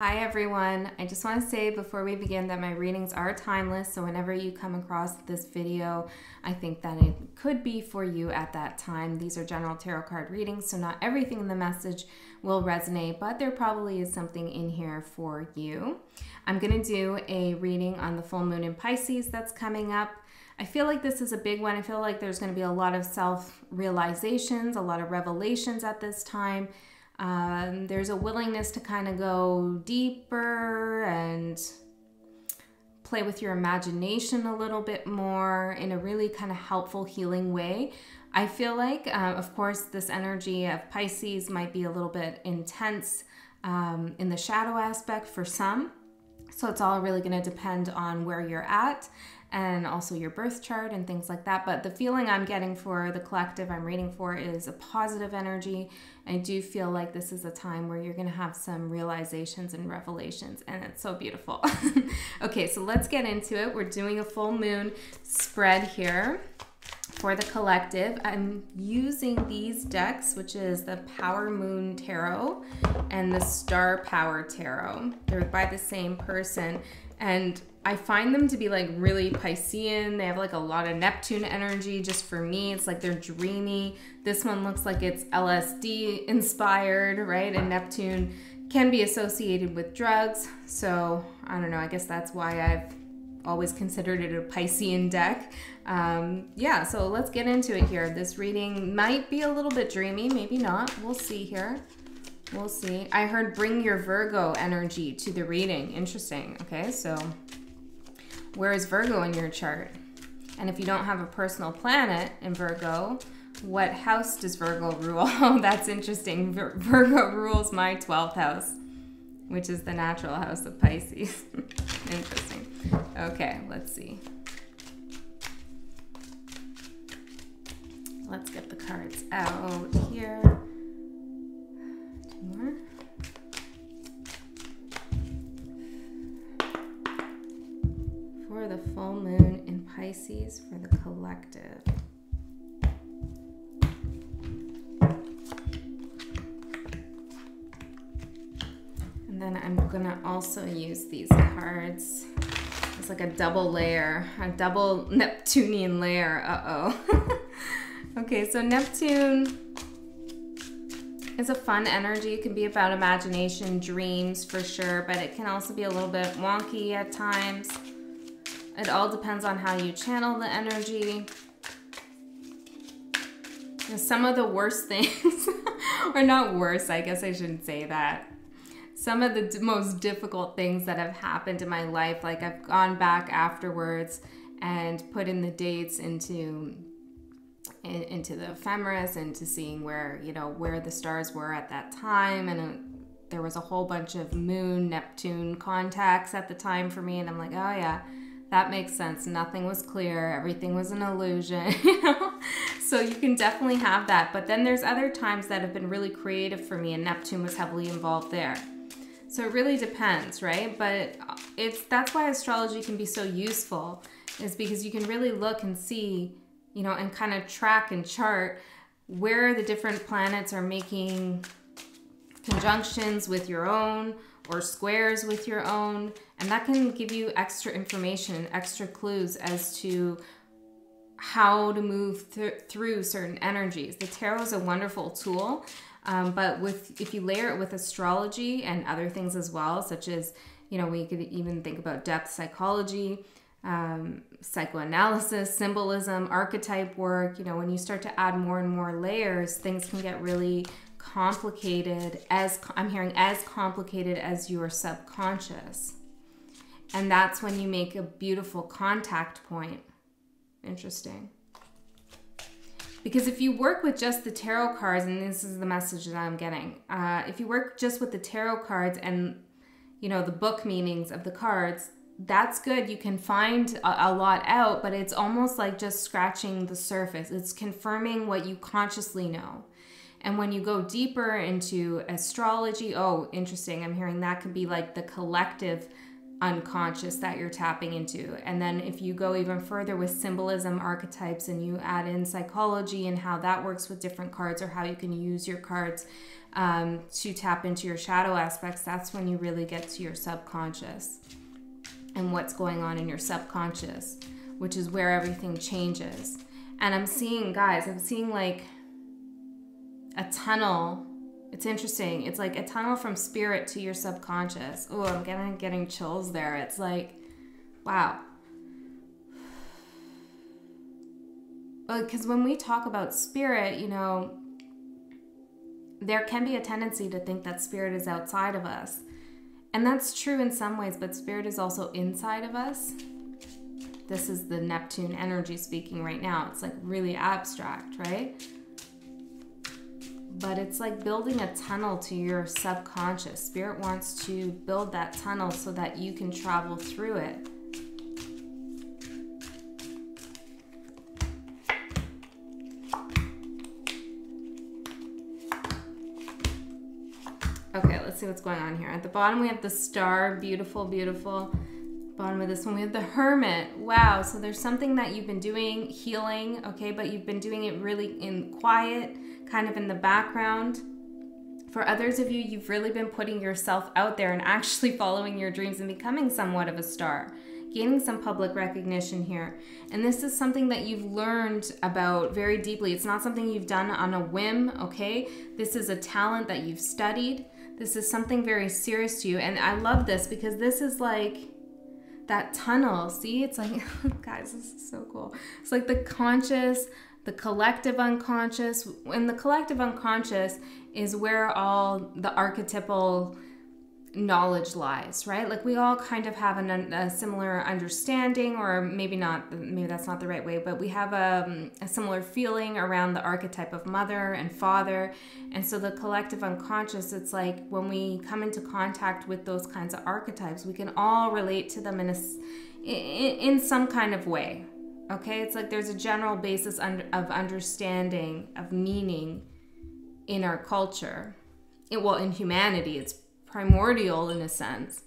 Hi everyone, I just want to say before we begin that my readings are timeless, so whenever you come across this video, I think that it could be for you at that time. These are general tarot card readings, so not everything in the message will resonate, but there probably is something in here for you. I'm going to do a reading on the full moon in Pisces that's coming up. I feel like this is a big one. I feel like there's going to be a lot of self-realizations, a lot of revelations at this time. There's a willingness to kind of go deeper and play with your imagination a little bit more in a really kind of helpful, healing way. I feel like, of course, this energy of Pisces might be a little bit intense in the shadow aspect for some. So it's all really going to depend on where you're at and also your birth chart and things like that. But the feeling I'm getting for the collective I'm reading for is a positive energy. I do feel like this is a time where you're going to have some realizations and revelations, and it's so beautiful. Okay, so let's get into it. We're doing a full moon spread here for the collective. I'm using these decks, which is the Power Moon Tarot and the Star Power Tarot. They're by the same person, and I find them to be like really Piscean. They have like a lot of Neptune energy. Just for me, it's like they're dreamy. This one looks like it's LSD inspired, right? And Neptune can be associated with drugs. So I don't know, I guess that's why I've always considered it a Piscean deck. Yeah, so let's get into it here. This reading might be a little bit dreamy, maybe not. We'll see here. We'll see. I heard bring your Virgo energy to the reading. Interesting. Okay, so where is Virgo in your chart? And if you don't have a personal planet in Virgo, what house does Virgo rule? Oh, that's interesting. Virgo rules my 12th house, which is the natural house of Pisces. Interesting. Okay, let's see. Let's get the cards out here. Two more. For the full moon in Pisces for the collective. And then I'm gonna also use these cards. It's like a double layer, a double Neptunian layer. Uh-oh. Okay, so Neptune is a fun energy. It can be about imagination, dreams for sure, but it can also be a little bit wonky at times. It all depends on how you channel the energy. And some of the worst things, or not worse, I guess I shouldn't say that. Some of the most difficult things that have happened in my life, like I've gone back afterwards and put in the dates into the ephemeris, into seeing where, you know, where the stars were at that time. And there was a whole bunch of moon, Neptune contacts at the time for me. And I'm like, oh yeah, that makes sense. Nothing was clear. Everything was an illusion, you know? So you can definitely have that. But then there's other times that have been really creative for me, and Neptune was heavily involved there. So it really depends, right? But that's why astrology can be so useful, is because you can really look and see, you know, and kind of track and chart where the different planets are making conjunctions with your own or squares with your own. And that can give you extra information, extra clues as to how to move through certain energies. The tarot is a wonderful tool. But if you layer it with astrology and other things as well, such as, you know, we could even think about depth psychology, psychoanalysis, symbolism, archetype work. You know, when you start to add more and more layers, things can get really complicated, as I'm hearing, as complicated as your subconscious. And that's when you make a beautiful contact point. Interesting. Because if you work with just the tarot cards, and this is the message that I'm getting, if you work just with the tarot cards and, you know, the book meanings of the cards, that's good. You can find a lot out, but it's almost like just scratching the surface. It's confirming what you consciously know. And when you go deeper into astrology, oh, interesting. I'm hearing that could be like the collective unconscious that you're tapping into. And then if you go even further with symbolism, archetypes, and you add in psychology and how that works with different cards, or how you can use your cards to tap into your shadow aspects, that's when you really get to your subconscious and what's going on in your subconscious, which is where everything changes. And I'm seeing, guys, I'm seeing like a tunnel. It's interesting. It's like a tunnel from spirit to your subconscious. Oh, I'm getting chills there. It's like, wow. Because when we talk about spirit, you know, there can be a tendency to think that spirit is outside of us. And that's true in some ways, but spirit is also inside of us. This is the Neptune energy speaking right now. It's like really abstract, right? But it's like building a tunnel to your subconscious. Spirit wants to build that tunnel so that you can travel through it. Okay, let's see what's going on here. At the bottom we have the Star, beautiful, beautiful. Bottom of this one we have the Hermit. Wow, so there's something that you've been doing, healing, okay, but you've been doing it really in quiet, kind of in the background. For others of you, you've really been putting yourself out there and actually following your dreams and becoming somewhat of a star, gaining some public recognition here. And this is something that you've learned about very deeply. It's not something you've done on a whim, okay? This is a talent that you've studied. This is something very serious to you. And I love this because this is like that tunnel. See, it's like, guys, this is so cool. It's like the conscious, the collective unconscious. And the collective unconscious is where all the archetypal knowledge lies, right? Like we all kind of have a similar understanding, or maybe not, maybe that's not the right way, but we have a similar feeling around the archetype of mother and father. And so the collective unconscious, it's like when we come into contact with those kinds of archetypes, we can all relate to them in some kind of way. Okay, it's like there's a general basis of understanding, of meaning in our culture. Well, in humanity, it's primordial in a sense.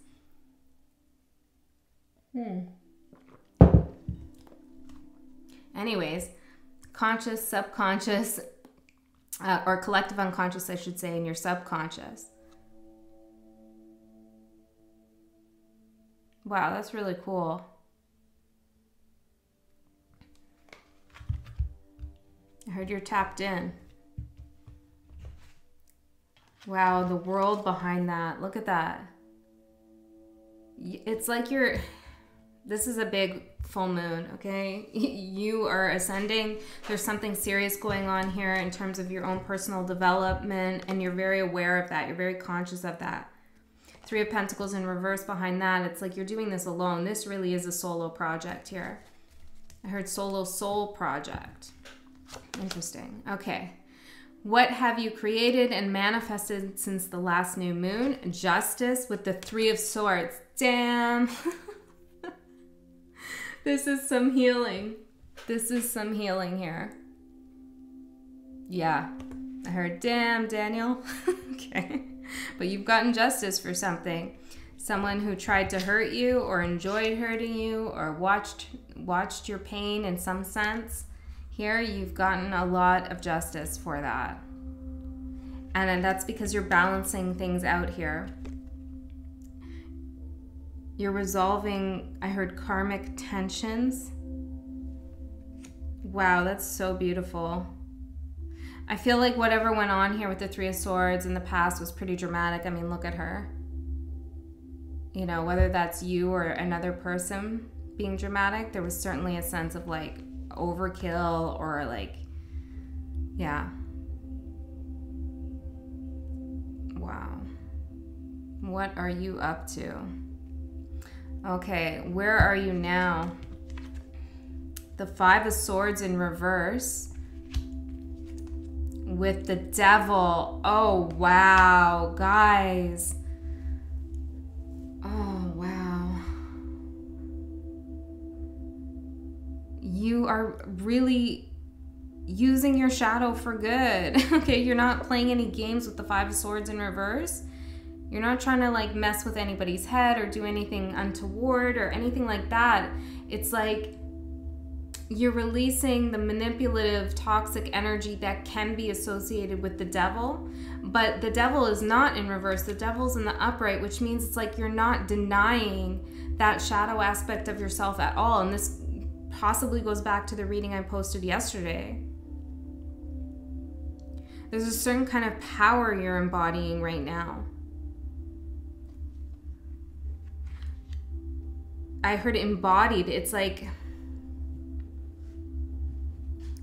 Anyways, conscious, subconscious, or collective unconscious, I should say, in your subconscious. Wow, that's really cool. I heard you're tapped in. Wow, the world behind that. Look at that. It's like this is a big full moon, okay? You are ascending. There's something serious going on here in terms of your own personal development, and you're very aware of that. You're very conscious of that. Three of Pentacles in reverse behind that. It's like you're doing this alone. This really is a solo project here. I heard solo soul project. Interesting. Okay. What have you created and manifested since the last new moon? Justice with the Three of Swords. Damn. This is some healing. This is some healing here. Yeah. I heard, damn, Daniel. Okay. But you've gotten justice for something. Someone who tried to hurt you or enjoyed hurting you or watched your pain in some sense. Here, you've gotten a lot of justice for that. And that's because you're balancing things out here. You're resolving, I heard, karmic tensions. Wow, that's so beautiful. I feel like whatever went on here with the Three of Swords in the past was pretty dramatic. I mean, look at her. You know, whether that's you or another person being dramatic, there was certainly a sense of like overkill or like, yeah. Wow. What are you up to? Okay, where are you now? The Five of Swords in reverse with the Devil. Oh, wow, guys. Oh, wow. You are really using your shadow for good. Okay, you're not playing any games with the Five of Swords in reverse. You're not trying to like mess with anybody's head or do anything untoward or anything like that. It's like you're releasing the manipulative, toxic energy that can be associated with the devil. But the devil is not in reverse. The devil's in the upright, which means it's like you're not denying that shadow aspect of yourself at all. And this possibly goes back to the reading I posted yesterday. There's a certain kind of power you're embodying right now. I heard embodied. It's like,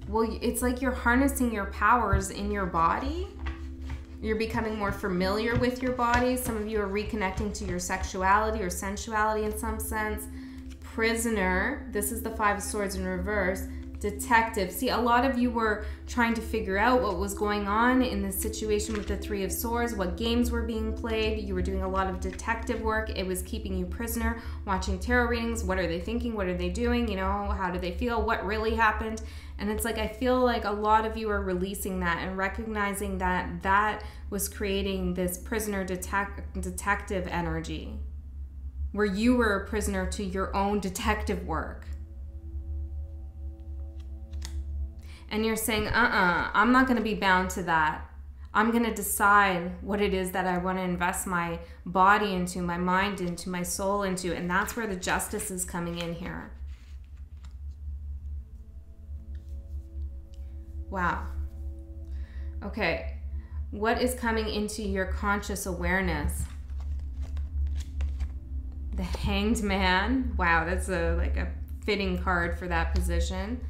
well, it's like you're harnessing your powers in your body. You're becoming more familiar with your body. Some of you are reconnecting to your sexuality or sensuality in some sense. Prisoner. This is the Five of Swords in reverse. Detective. See, a lot of you were trying to figure out what was going on in this situation with the Three of Swords, what games were being played. You were doing a lot of detective work. It was keeping you prisoner, watching tarot readings. What are they thinking? What are they doing? You know, how do they feel? What really happened? And it's like, I feel like a lot of you are releasing that and recognizing that that was creating this prisoner detective energy, where you were a prisoner to your own detective work. And you're saying, I'm not going to be bound to that. I'm going to decide what it is that I want to invest my body into, my mind into, my soul into. And that's where the justice is coming in here. Wow. Okay. What is coming into your conscious awareness? The Hanged Man. Wow, that's like a fitting card for that position.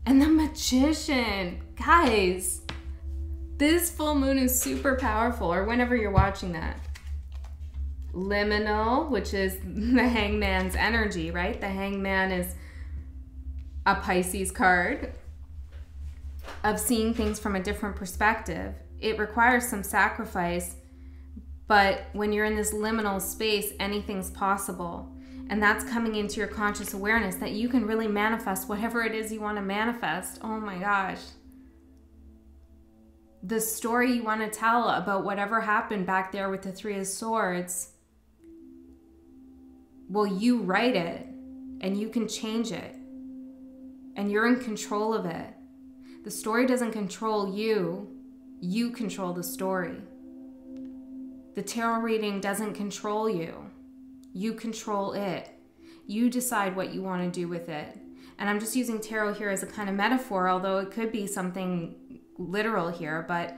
And the Magician. Guys, this full moon is super powerful, or whenever you're watching that. Liminal, which is the Hangman's energy, right? The Hangman is a Pisces card of seeing things from a different perspective. It requires some sacrifice, but when you're in this liminal space, anything's possible. And that's coming into your conscious awareness that you can really manifest whatever it is you want to manifest. Oh my gosh. The story you want to tell about whatever happened back there with the Three of Swords, well, you write it and you can change it. And you're in control of it. The story doesn't control you. You control the story. The tarot reading doesn't control you. You control it. You decide what you want to do with it. And I'm just using tarot here as a kind of metaphor, although it could be something literal here, but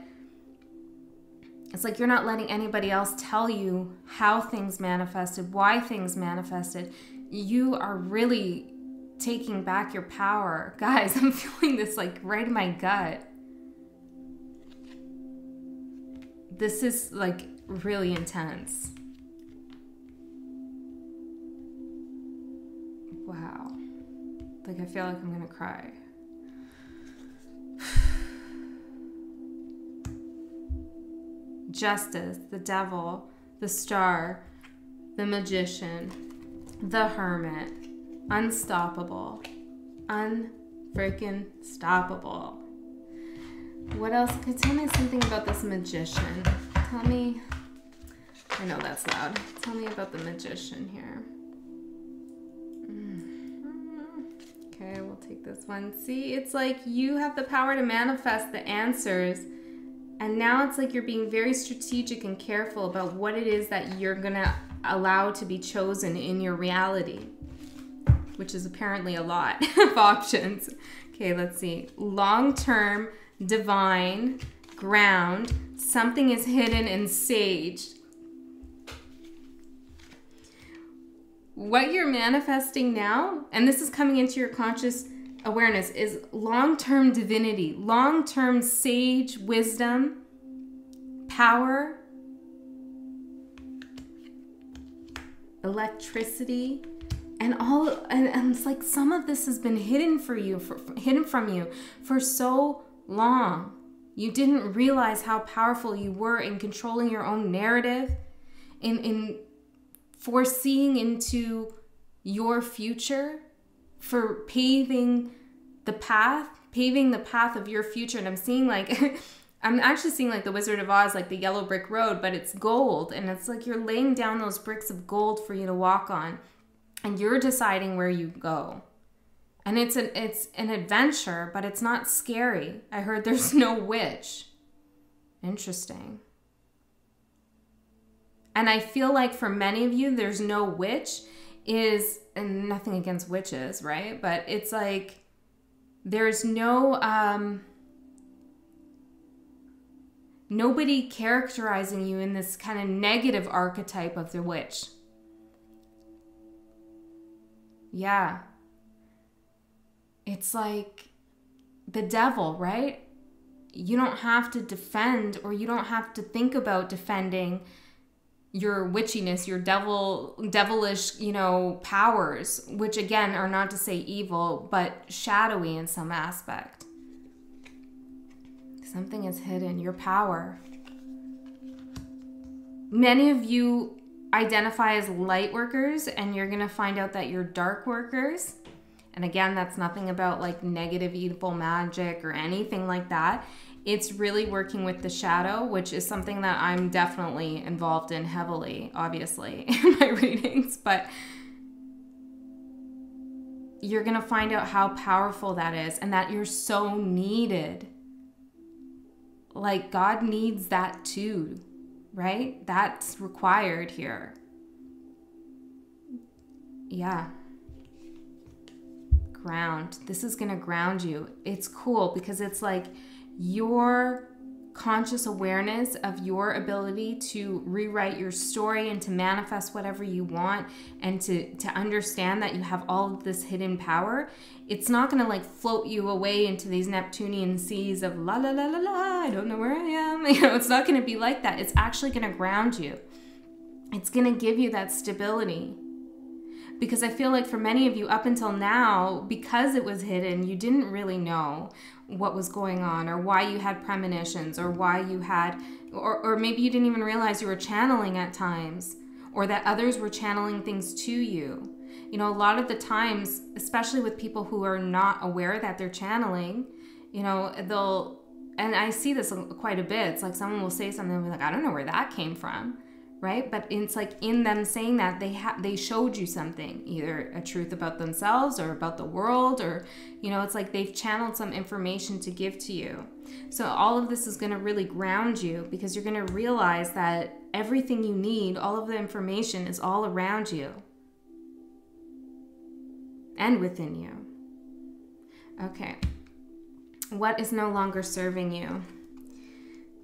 it's like you're not letting anybody else tell you how things manifested, why things manifested. You are really taking back your power. Guys, I'm feeling this like right in my gut. This is like really intense. Wow. Like I feel like I'm gonna cry. Justice, the Devil, the Star, the Magician, the Hermit, unstoppable, unfreaking stoppable. What else? Tell me something about this Magician. Tell me, I know that's loud. Tell me about the Magician here. Okay, we'll take this one. See, it's like you have the power to manifest the answers. And now it's like you're being very strategic and careful about what it is that you're going to allow to be chosen in your reality, which is apparently a lot of options. Okay, let's see. Long-term, divine, ground, something is hidden and saged. What you're manifesting now, and this is coming into your conscious awareness, is long-term divinity, long-term sage wisdom, power, electricity, and all. And it's like some of this has been hidden from you for so long. You didn't realize how powerful you were in controlling your own narrative, in foreseeing into your future, for paving the path of your future. And I'm seeing like I'm actually seeing like the Wizard of Oz, like the yellow brick road, but it's gold. And it's like you're laying down those bricks of gold for you to walk on. And you're deciding where you go. And it's an adventure, but it's not scary. I heard there's no witch. Interesting. And I feel like for many of you, there's no witch is, and nothing against witches, right? But it's like there's no, nobody characterizing you in this kind of negative archetype of the witch. Yeah. It's like the devil, right? You don't have to defend, or you don't have to think about defending your witchiness, your devilish, you know, powers, which again are not to say evil, but shadowy in some aspect. Something is hidden, your power. Many of you identify as light workers, and you're going to find out that you're dark workers. And again, that's nothing about like negative, evil magic or anything like that. It's really working with the shadow, which is something that I'm definitely involved in heavily, obviously, in my readings. But you're going to find out how powerful that is, and that you're so needed. Like God needs that too, right? That's required here. Yeah. Ground. This is going to ground you. It's cool because it's like your conscious awareness of your ability to rewrite your story and to manifest whatever you want, and to understand that you have all of this hidden power. It's not going to like float you away into these Neptunian seas of la la la la la, I don't know where I am. You know, it's not going to be like that. It's actually going to ground you. It's going to give you that stability. Because I feel like for many of you up until now, because it was hidden, you didn't really know what was going on, or why you had premonitions, or why you had, or maybe you didn't even realize you were channeling at times, or that others were channeling things to you. You know, a lot of the times, especially with people who are not aware that they're channeling, you know, they'll, and I see this quite a bit. It's like someone will say something and be like, I don't know where that came from. Right? But it's like in them saying that they showed you something, either a truth about themselves or about the world, or, you know, it's like they've channeled some information to give to you. So all of this is going to really ground you, because you're going to realize that everything you need, all of the information is all around you and within you. Okay. What is no longer serving you?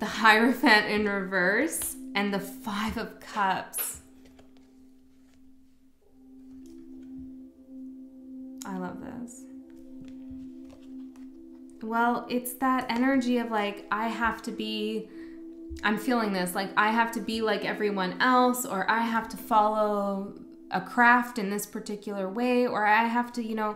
The Hierophant in reverse. And the Five of Cups. I love this. Well, it's that energy of like, I'm feeling this, like I have to be like everyone else, or I have to follow a craft in this particular way, or I have to, you know,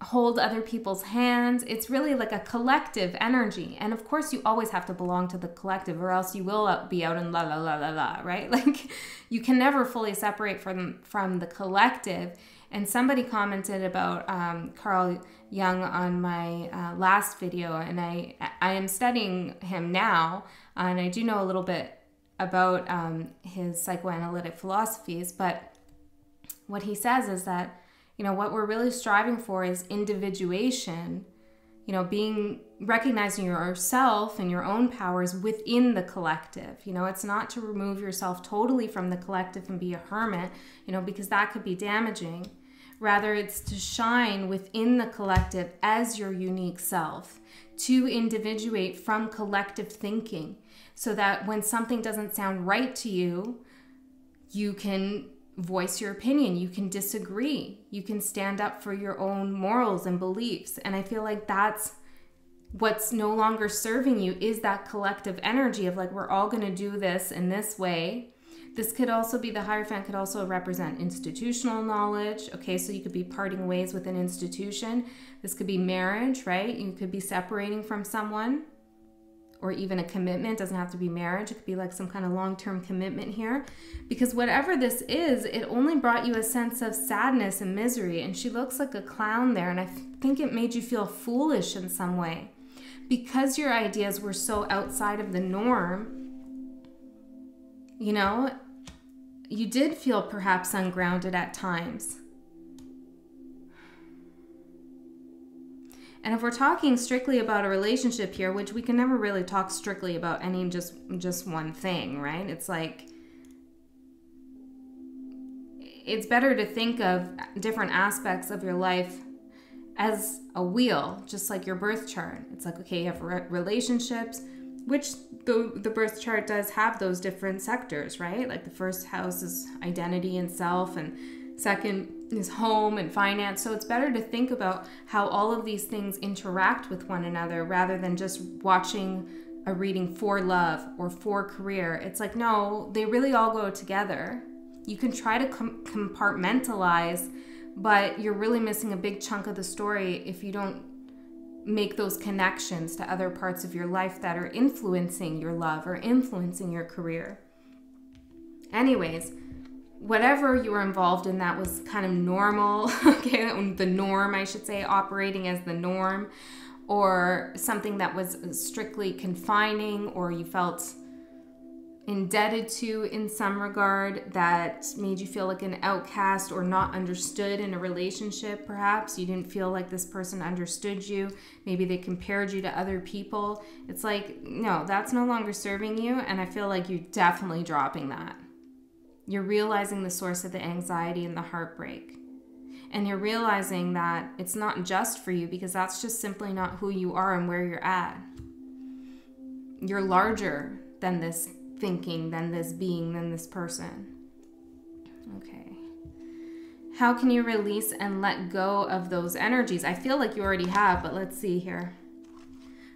hold other people's hands. It's really like a collective energy. And of course you always have to belong to the collective, or else you will be out in la la la la la, right? Like you can never fully separate from the collective. And somebody commented about Carl Jung on my last video, and I am studying him now, and I do know a little bit about his psychoanalytic philosophies, but what he says is that, you know, what we're really striving for is individuation, you know, recognizing yourself and your own powers within the collective. You know, it's not to remove yourself totally from the collective and be a hermit, you know, because that could be damaging. Rather, it's to shine within the collective as your unique self, to individuate from collective thinking, so that when something doesn't sound right to you, you can voice your opinion, you can disagree, you can stand up for your own morals and beliefs. And I feel like that's what's no longer serving you, is that collective energy of like, we're all going to do this in this way. This could also be, the Hierophant could also represent institutional knowledge. Okay, so you could be parting ways with an institution. This could be marriage, right? You could be separating from someone, or even a commitment. It doesn't have to be marriage. It could be like some kind of long-term commitment here. Because whatever this is, it only brought you a sense of sadness and misery. And she looks like a clown there. And I think it made you feel foolish in some way. because your ideas were so outside of the norm, you know, you did feel perhaps ungrounded at times. And if we're talking strictly about a relationship here, which we can never really talk strictly about any just one thing, right? It's like, it's better to think of different aspects of your life as a wheel, just like your birth chart. It's like, okay, you have relationships, which the birth chart does have those different sectors, right? Like the first house is identity and self, and second is home and finance. So it's better to think about how all of these things interact with one another rather than just watching a reading for love or for career. It's like, no, they really all go together. You can try to compartmentalize, but you're really missing a big chunk of the story if you don't make those connections to other parts of your life that are influencing your love or influencing your career. Anyways, whatever you were involved in that was kind of normal, okay, the norm, I should say, operating as the norm, or something that was strictly confining, or you felt indebted to in some regard that made you feel like an outcast or not understood in a relationship. Perhaps you didn't feel like this person understood you. Maybe they compared you to other people. It's like, no, that's no longer serving you, and I feel like you're definitely dropping that. You're realizing the source of the anxiety and the heartbreak, and you're realizing that it's not just for you, because that's just simply not who you are and where you're at. You're larger than this thinking, than this being, than this person. Okay. How can you release and let go of those energies? I feel like you already have, but let's see here.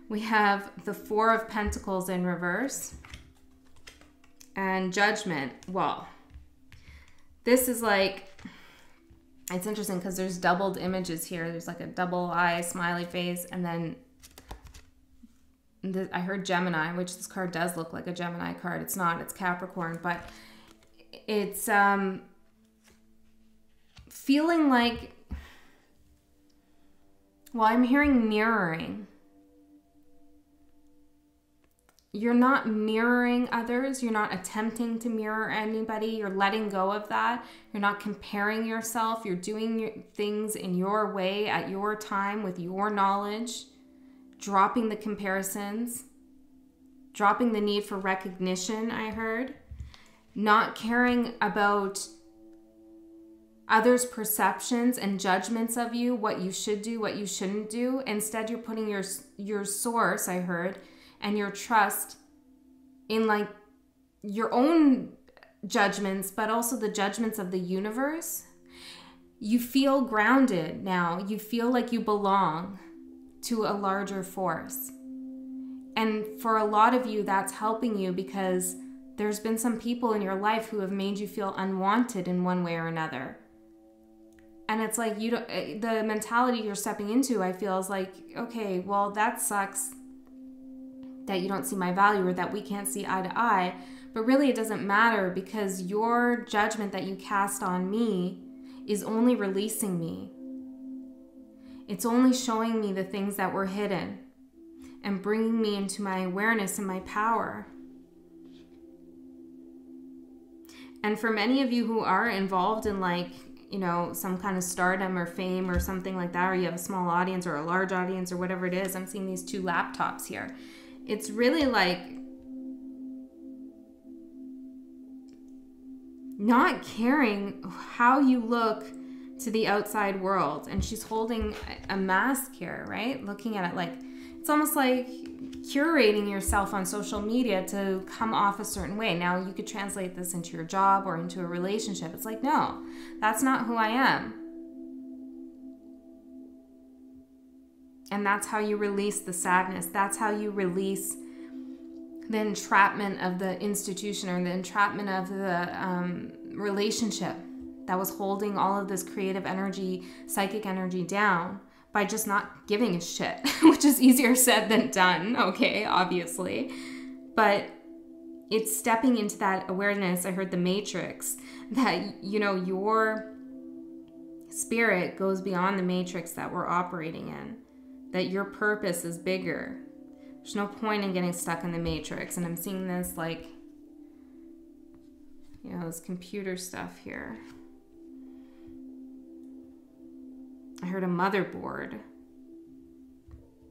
We have the Four of Pentacles in reverse and Judgment. Well, this is like, it's interesting because there's doubled images here. There's like a double eye, smiley face, and then I heard Gemini, which this card does look like a Gemini card. It's not, it's Capricorn, but it's feeling like, well, I'm hearing mirroring. You're not mirroring others. You're not attempting to mirror anybody. You're letting go of that. You're not comparing yourself. You're doing things in your way, at your time, with your knowledge. Dropping the comparisons, dropping the need for recognition, I heard. Not caring about others' perceptions and judgments of you, what you should do, what you shouldn't do. Instead, you're putting your source, I heard, and your trust in like your own judgments, but also the judgments of the universe. You feel grounded now. You feel like you belong to a larger force. And for a lot of you, that's helping you because there's been some people in your life who have made you feel unwanted in one way or another. And it's like, you don't, the mentality you're stepping into, I feel, is like, okay, well, that sucks that you don't see my value or that we can't see eye to eye. But really, it doesn't matter, because your judgment that you cast on me is only releasing me. It's only showing me the things that were hidden and bringing me into my awareness and my power. And for many of you who are involved in, like, you know, some kind of stardom or fame or something like that, or you have a small audience or a large audience or whatever it is, I'm seeing these two laptops here. It's really like not caring how you look to the outside world. And she's holding a mask here, right? Looking at it like, it's almost like curating yourself on social media to come off a certain way. Now, you could translate this into your job or into a relationship. It's like, no, that's not who I am. And that's how you release the sadness. That's how you release the entrapment of the institution or the entrapment of the relationship that was holding all of this creative energy, psychic energy down, by just not giving a shit, which is easier said than done, okay, obviously. But it's stepping into that awareness. I heard the matrix, that, you know, your spirit goes beyond the matrix that we're operating in, that your purpose is bigger, There's no point in getting stuck in the matrix. And I'm seeing this like, you know, this computer stuff here. I heard a motherboard.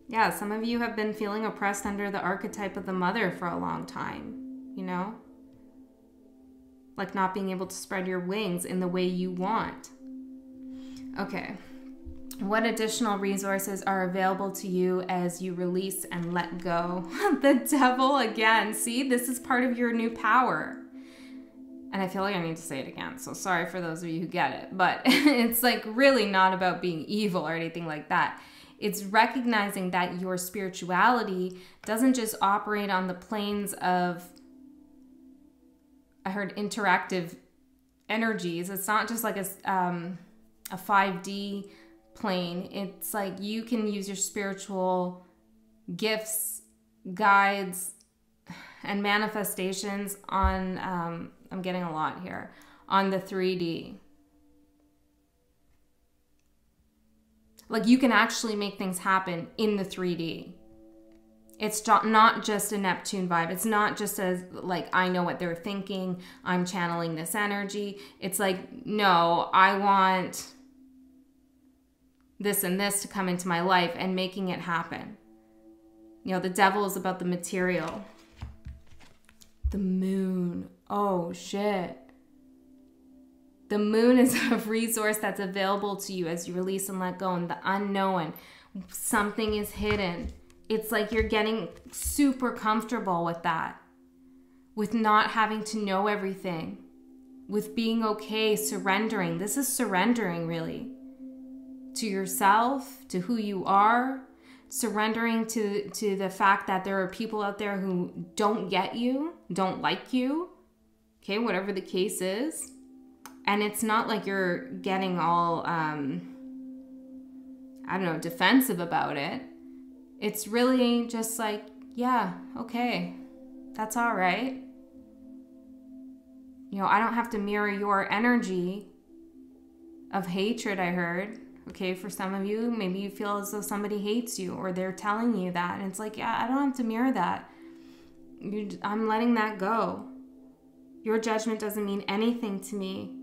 Yeah, some of you have been feeling oppressed under the archetype of the mother for a long time, you know? Like not being able to spread your wings in the way you want. Okay. What additional resources are available to you as you release and let go? The devil again. See, this is part of your new power. And I feel like I need to say it again. So sorry for those of you who get it. But it's like really not about being evil or anything like that. It's recognizing that your spirituality doesn't just operate on the planes of, I heard, interactive energies. It's not just like a 5D plane. It's like you can use your spiritual gifts, guides, and manifestations on, I'm getting a lot here, on the 3D. Like you can actually make things happen in the 3D. It's not just a Neptune vibe. It's not just as like, I know what they're thinking, I'm channeling this energy. It's like, no, I want this and this to come into my life and making it happen. You know, the devil is about the material. The moon. Oh, shit. The moon is a resource that's available to you as you release and let go. And the unknown. Something is hidden. It's like you're getting super comfortable with that. With not having to know everything. With being okay, surrendering. This is surrendering, really. To yourself, to who you are. Surrendering to the fact that there are people out there who don't get you, don't like you. Okay, whatever the case is. And it's not like you're getting all, I don't know, defensive about it. It's really just like, yeah, okay, that's all right. You know, I don't have to mirror your energy of hatred, I heard. Okay, for some of you, maybe you feel as though somebody hates you or they're telling you that. And it's like, yeah, I don't have to mirror that. I'm letting that go. Your judgment doesn't mean anything to me.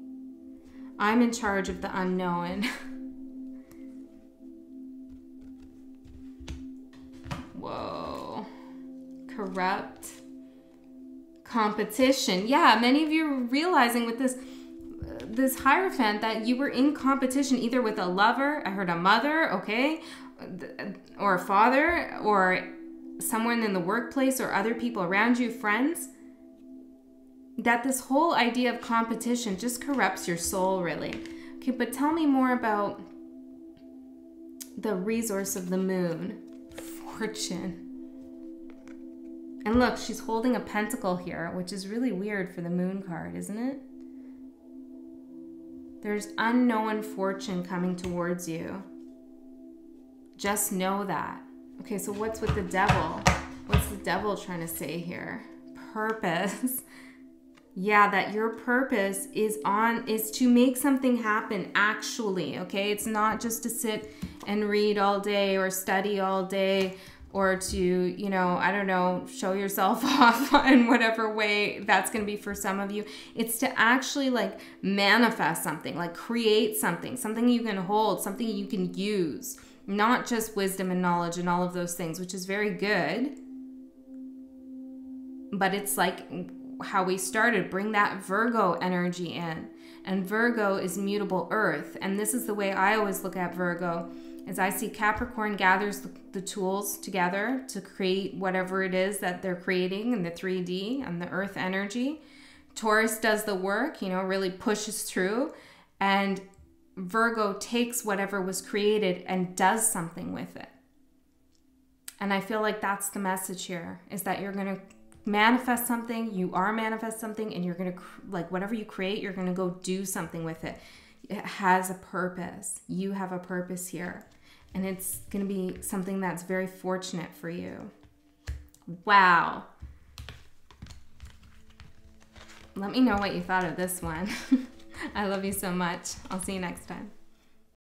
I'm in charge of the unknown. Whoa. Corrupt. Competition. Yeah, many of you are realizing with this Hierophant that you were in competition either with a lover, I heard a mother, okay, or a father, or someone in the workplace or other people around you, friends. That this whole idea of competition just corrupts your soul, really. Okay, but tell me more about the resource of the moon. Fortune. And look, she's holding a pentacle here, which is really weird for the moon card, isn't it? There's unknown fortune coming towards you. Just know that. Okay, so what's with the devil? What's the devil trying to say here? Purpose. Yeah, that your purpose is to make something happen actually, okay? It's not just to sit and read all day or study all day or to, you know, I don't know, show yourself off in whatever way that's going to be for some of you. It's to actually like manifest something, like create something you can hold, something you can use, not just wisdom and knowledge and all of those things, which is very good. But it's like how we started, bring that Virgo energy in. And Virgo is mutable earth. And this is the way I always look at Virgo. As I see Capricorn gathers the tools together to create whatever it is that they're creating in the 3D and the earth energy. Taurus does the work, you know, really pushes through. And Virgo takes whatever was created and does something with it. And I feel like that's the message here, is that you're going to manifest something, you are manifest something, and you're going to, like, whatever you create, you're going to go do something with it. It has a purpose. You have a purpose here. And it's going to be something that's very fortunate for you. Wow. Let me know what you thought of this one. I love you so much. I'll see you next time.